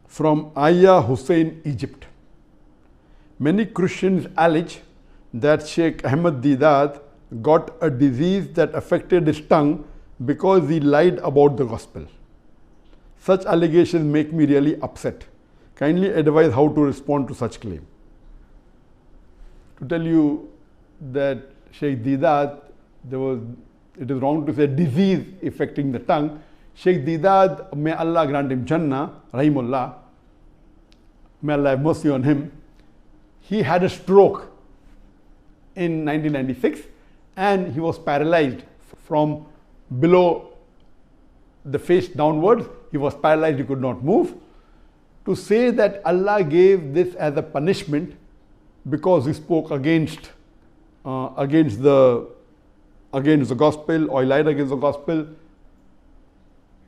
From Aya Hussein, Egypt. Many Christians allege that Shaikh Ahmed Deedat got a disease that affected his tongue because he lied about the gospel. Such allegations make me really upset. Kindly advise how to respond to such claim. To tell you that Shaikh Deedat, it is wrong to say disease affecting the tongue. Shaikh Deedat, may Allah grant him Jannah, Rahimullah, may Allah have mercy on him. He had a stroke in 1996 and he was paralyzed from below the face downwards. He was paralyzed, he could not move. To say that Allah gave this as a punishment because he spoke against the gospel or he lied against the gospel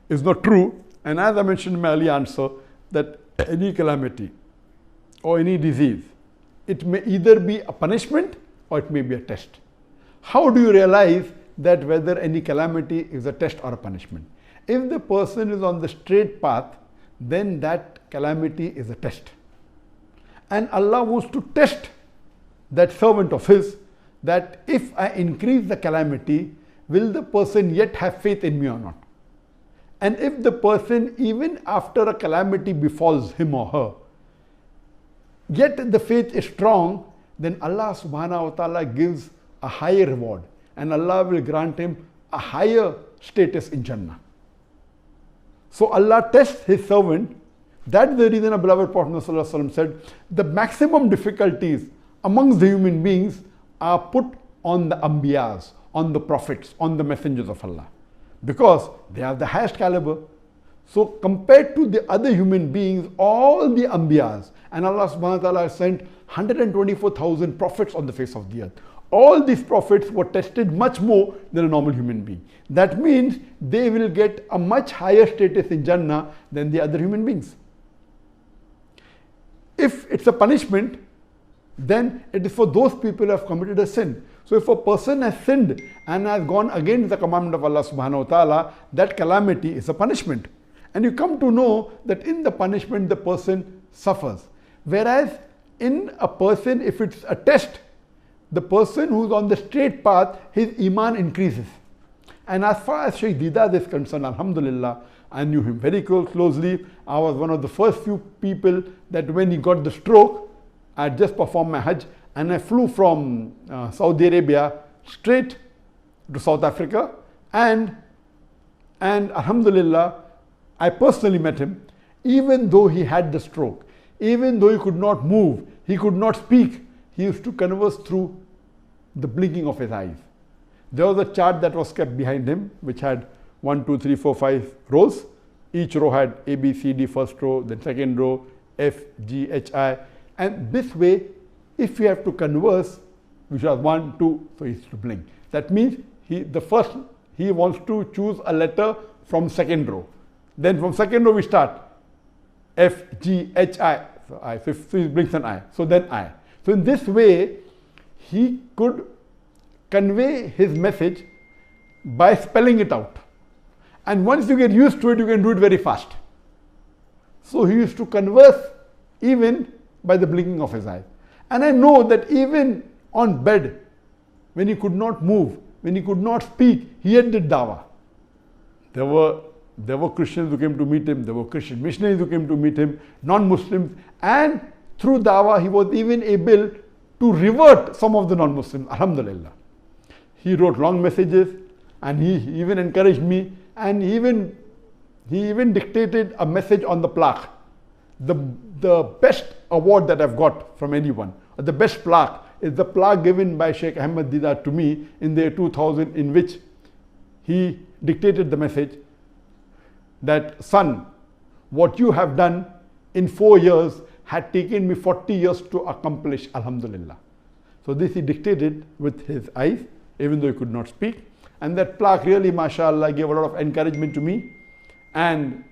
is not true. And as I mentioned in my earlier answer, that any calamity or any disease, it may either be a punishment or it may be a test. How do you realize that whether any calamity is a test or a punishment? If the person is on the straight path, then that calamity is a test. And Allah wants to test that servant of his, that if I increase the calamity, will the person yet have faith in me or not? And if the person, even after a calamity befalls him or her, yet the faith is strong, then Allah subhanahu wa ta'ala gives a higher reward and Allah will grant him a higher status in Jannah. So Allah tests his servant. That's the reason our beloved Prophet ﷺ said, the maximum difficulties amongst the human beings are put on the Anbiyas, on the prophets, on the messengers of Allah, because they have the highest caliber. So compared to the other human beings, all the Anbiyas, and Allah subhanahu wa ta'ala sent 124,000 prophets on the face of the earth. All these prophets were tested much more than a normal human being. That means they will get a much higher status in Jannah than the other human beings. If it's a punishment, then it is for those people who have committed a sin. So if a person has sinned and has gone against the commandment of Allah subhanahu wa ta'ala, that calamity is a punishment. And you come to know that in the punishment the person suffers. Whereas in a person, if it's a test, the person who's on the straight path, his iman increases. And as far as Shaikh Deedat is concerned, alhamdulillah, I knew him very closely. I was one of the first few people that when he got the stroke, I had just performed my Hajj and I flew from Saudi Arabia straight to South Africa, and alhamdulillah, I personally met him. Even though he had the stroke, even though he could not move, he could not speak, he used to converse through the blinking of his eyes. There was a chart that was kept behind him which had 1, 2, 3, 4, 5 rows. Each row had A, B, C, D, first row, then second row, F, G, H, I. And this way, if you have to converse, which was 1, 2, so he used to blink. That means he wants to choose a letter from second row. Then from second row we start F, G, H, I. So I. So he blinks an I. So then I. So in this way, he could convey his message by spelling it out. And once you get used to it, you can do it very fast. So he used to converse even by the blinking of his eye. And I know that even on bed, when he could not move, when he could not speak, he had did Dawah. There were Christians who came to meet him, there were Christian missionaries who came to meet him, non-Muslims, and through Dawah he was even able to revert some of the non-Muslims, alhamdulillah. He wrote long messages and he even encouraged me, and he even dictated a message on the plaque. The best award that I've got from anyone, the best plaque, is the plaque given by Shaikh Ahmed Deedat to me in the year 2000, in which he dictated the message that, son, what you have done in 4 years had taken me 40 years to accomplish, alhamdulillah. So this he dictated with his eyes, even though he could not speak. And that plaque really, mashallah, gave a lot of encouragement to me. And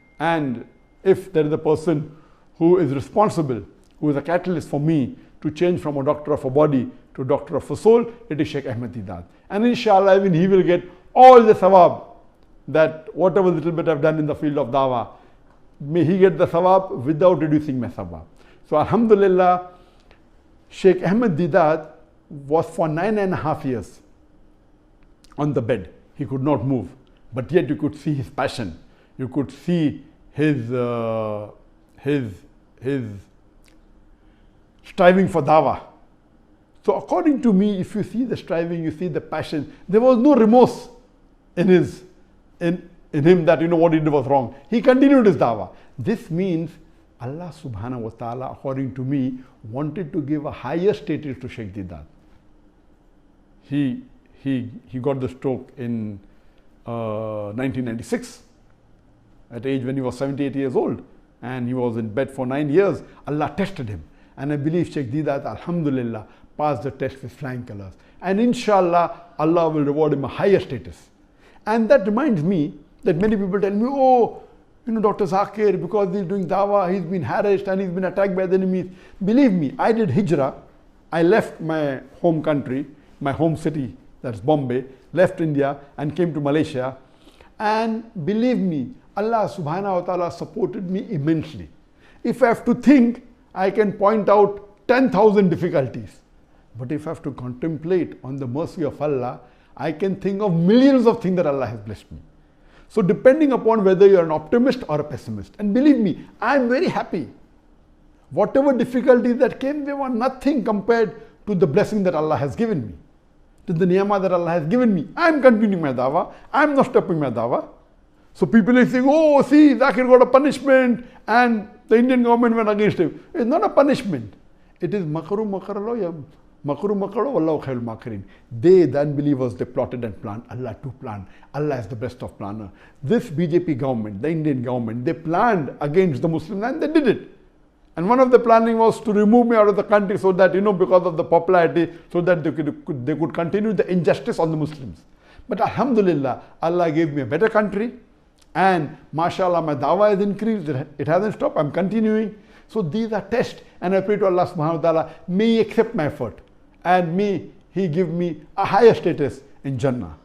if there is a person who is responsible, who is a catalyst for me to change from a doctor of a body to a doctor of a soul, it is Shaikh Ahmed Deedat. And inshallah, even he will get all the thawab that whatever little bit I've done in the field of Dawah, may he get the sawab without reducing my sawab. So alhamdulillah, Shaikh Ahmed Deedat was for 9.5 years on the bed. He could not move, but yet you could see his passion. You could see his striving for dawah. So according to me, if you see the striving, you see the passion, there was no remorse in him that what he did was wrong. He continued his dawah. This means Allah subhanahu wa ta'ala, according to me, wanted to give a higher status to Shaikh Deedat. He got the stroke in 1996 at age when he was 78 years old, and he was in bed for 9 years. Allah tested him, and I believe Shaikh Deedat, alhamdulillah, passed the test with flying colors, and inshallah Allah will reward him a higher status. And that reminds me that many people tell me, oh, Dr. Zakir, because he's doing dawah, he's been harassed and he's been attacked by the enemies. Believe me, I did hijrah. I left my home country, my home city, that's Bombay, left India and came to Malaysia. And believe me, Allah subhanahu wa ta'ala supported me immensely. If I have to think, I can point out 10,000 difficulties. But if I have to contemplate on the mercy of Allah, I can think of millions of things that Allah has blessed me. So depending upon whether you're an optimist or a pessimist. And believe me, I'm very happy. Whatever difficulties that came, they were nothing compared to the blessing that Allah has given me, to the ni'mah that Allah has given me. I'm continuing my dawah. I'm not stopping my dawah. So people are saying, oh, see, Zakir got a punishment and the Indian government went against him. It's not a punishment. It is makru makaralo. Makru makaro wallahu khairul makirin. They, the unbelievers, they plotted and planned. Allah to plan. Allah is the best of planner. This BJP government, the Indian government, they planned against the Muslims and they did it. And one of the planning was to remove me out of the country so that, because of the popularity, so that they could continue the injustice on the Muslims. But alhamdulillah, Allah gave me a better country, and mashallah, my dawah has increased. It hasn't stopped. I'm continuing. So these are tests, and I pray to Allah subhanahu wa ta'ala, may He accept my effort and may He give me a higher status in Jannah.